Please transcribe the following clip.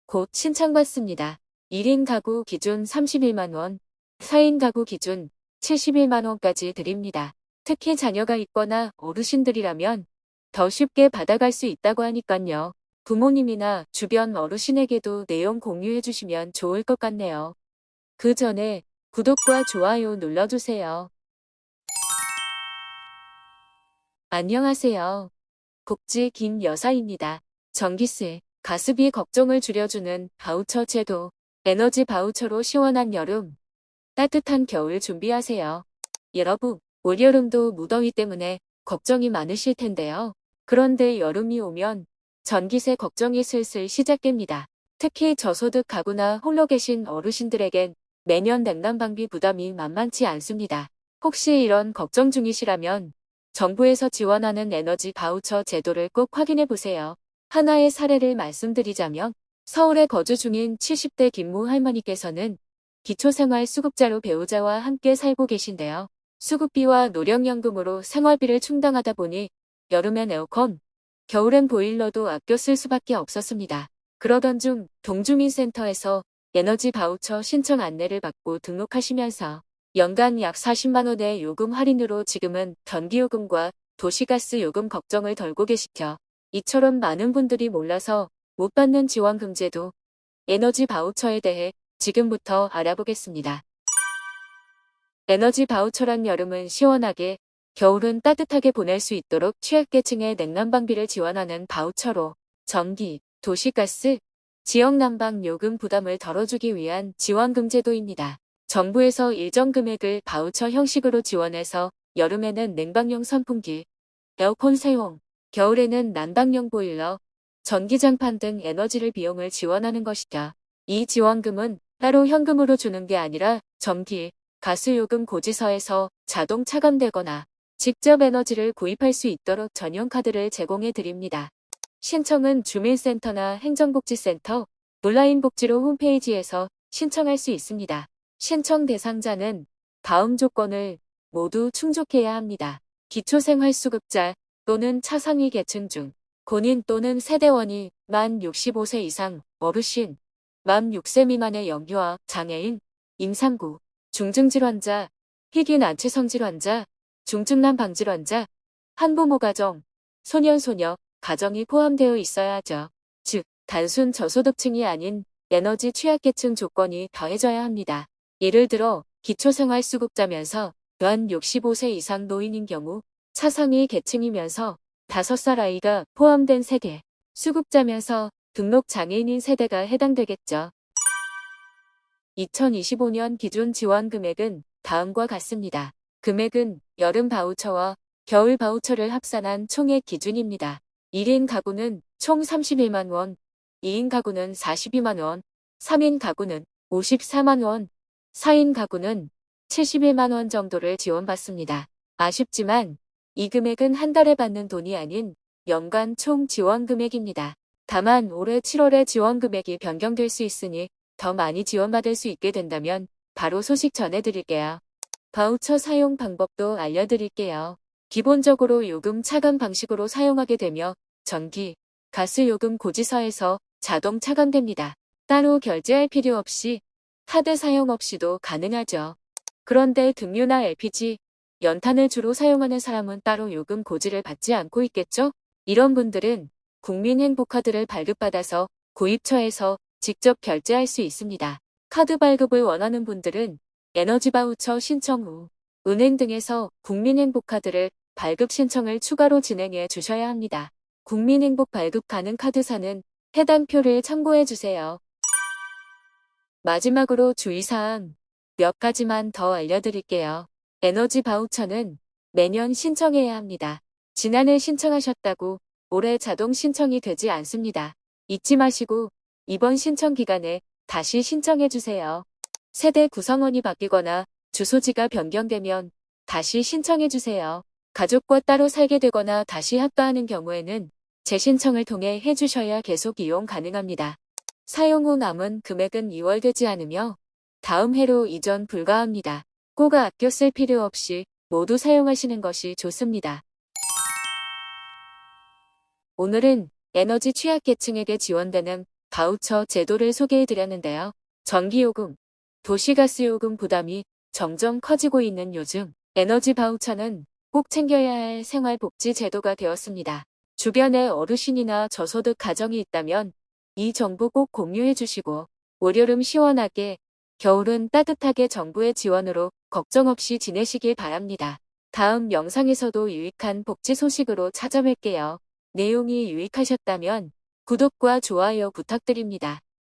곧 신청받습니다. 1인 가구 기준 31만원, 4인 가구 기준 71만원까지 드립니다. 특히 자녀가 있거나 어르신들이라면 더 쉽게 받아갈 수 있다고 하니깐요. 부모님이나 주변 어르신에게도 내용 공유해 주시면 좋을 것 같네요. 그 전에 구독과 좋아요 눌러주세요. 안녕하세요. 복지 김 여사입니다. 전기세, 가스비 걱정을 줄여주는 바우처 제도, 에너지 바우처로 시원한 여름, 따뜻한 겨울 준비하세요. 여러분, 올여름도 무더위 때문에 걱정이 많으실 텐데요. 그런데 여름이 오면 전기세 걱정이 슬슬 시작됩니다. 특히 저소득 가구나 홀로 계신 어르신들에겐 매년 냉난방비 부담이 만만치 않습니다. 혹시 이런 걱정 중이시라면 정부에서 지원하는 에너지 바우처 제도를 꼭 확인해 보세요. 하나의 사례를 말씀드리자면 서울에 거주 중인 70대 김모 할머니께서는 기초생활수급자로 배우자와 함께 살고 계신데요. 수급비와 노령연금으로 생활비를 충당하다 보니 여름엔 에어컨, 겨울엔 보일러도 아껴 쓸 수밖에 없었습니다. 그러던 중 동주민센터에서 에너지 바우처 신청 안내를 받고 등록하시면서 연간 약 40만 원의 요금 할인으로 지금은 전기요금과 도시가스 요금 걱정을 덜고 계시죠. 이처럼 많은 분들이 몰라서 못 받는 지원금제도 에너지 바우처에 대해 지금부터 알아보겠습니다. 에너지 바우처란 여름은 시원하게, 겨울은 따뜻하게 보낼 수 있도록 취약계층의 냉난방비를 지원하는 바우처로 전기, 도시가스, 지역난방 요금 부담을 덜어주기 위한 지원금 제도입니다. 정부에서 일정 금액을 바우처 형식으로 지원해서 여름에는 냉방용 선풍기, 에어컨 사용, 겨울에는 난방용 보일러, 전기장판 등 에너지를 비용을 지원하는 것이다. 이 지원금은 따로 현금으로 주는 게 아니라 전기, 가스요금 고지서에서 자동 차감되거나 직접 에너지를 구입할 수 있도록 전용 카드를 제공해 드립니다. 신청은 주민센터나 행정복지센터, 온라인 복지로 홈페이지에서 신청할 수 있습니다. 신청 대상자는 다음 조건을 모두 충족해야 합니다. 기초생활수급자 또는 차상위 계층 중 본인 또는 세대원이 만 65세 이상 어르신, 만 6세 미만의 영유아, 장애인, 임산부, 중증질환자, 희귀난치성 질환자, 중증난 방질환자, 한부모 가정, 소년소녀, 가정이 포함되어 있어야 하죠. 즉, 단순 저소득층이 아닌 에너지 취약계층 조건이 더해져야 합니다. 예를 들어 기초생활수급자면서 만 65세 이상 노인인 경우, 차상위 계층이면서 5살 아이가 포함된 세대, 수급자면서 등록 장애인인 세대가 해당되겠죠. 2025년 기존 지원 금액은 다음과 같습니다. 금액은 여름 바우처와 겨울 바우처를 합산한 총액 기준입니다. 1인 가구는 총 31만 원, 2인 가구는 42만 원, 3인 가구는 54만 원, 4인 가구는 71만 원 정도를 지원받습니다. 아쉽지만 이 금액은 한 달에 받는 돈이 아닌 연간 총 지원 금액입니다. 다만 올해 7월에 지원 금액이 변경될 수 있으니 더 많이 지원받을 수 있게 된다면 바로 소식 전해드릴게요. 바우처 사용 방법도 알려드릴게요. 기본적으로 요금 차감 방식으로 사용하게 되며 전기, 가스 요금 고지서에서 자동 차감됩니다. 따로 결제할 필요 없이 카드 사용 없이도 가능하죠. 그런데 등유나 LPG, 연탄을 주로 사용하는 사람은 따로 요금 고지를 받지 않고 있겠죠? 이런 분들은 국민행복카드를 발급받아서 구입처에서 직접 결제할 수 있습니다. 카드 발급을 원하는 분들은 에너지 바우처 신청 후 은행 등에서 국민행복카드를 발급 신청을 추가로 진행해 주셔야 합니다. 국민행복 발급 가능 카드사는 해당 표를 참고해 주세요. 마지막으로 주의사항 몇 가지만 더 알려드릴게요. 에너지 바우처는 매년 신청해야 합니다. 지난해 신청하셨다고 올해 자동 신청이 되지 않습니다. 잊지 마시고 이번 신청 기간에 다시 신청해 주세요. 세대 구성원이 바뀌거나 주소지가 변경되면 다시 신청해 주세요. 가족과 따로 살게 되거나 다시 합가하는 경우에는 재신청을 통해 해주셔야 계속 이용 가능합니다. 사용 후 남은 금액은 이월되지 않으며 다음 해로 이전 불가합니다. 꼭 아껴 쓸 필요 없이 모두 사용하시는 것이 좋습니다. 오늘은 에너지 취약계층에게 지원되는 바우처 제도를 소개해드렸는데요. 전기요금, 도시가스요금 부담이 점점 커지고 있는 요즘 에너지 바우처는 꼭 챙겨야 할 생활복지 제도가 되었습니다. 주변에 어르신이나 저소득 가정이 있다면 이 정보 꼭 공유해 주시고 올여름 시원하게 겨울은 따뜻하게 정부의 지원으로 걱정 없이 지내시길 바랍니다. 다음 영상에서도 유익한 복지 소식으로 찾아뵐게요. 내용이 유익하셨다면 구독과 좋아요 부탁드립니다.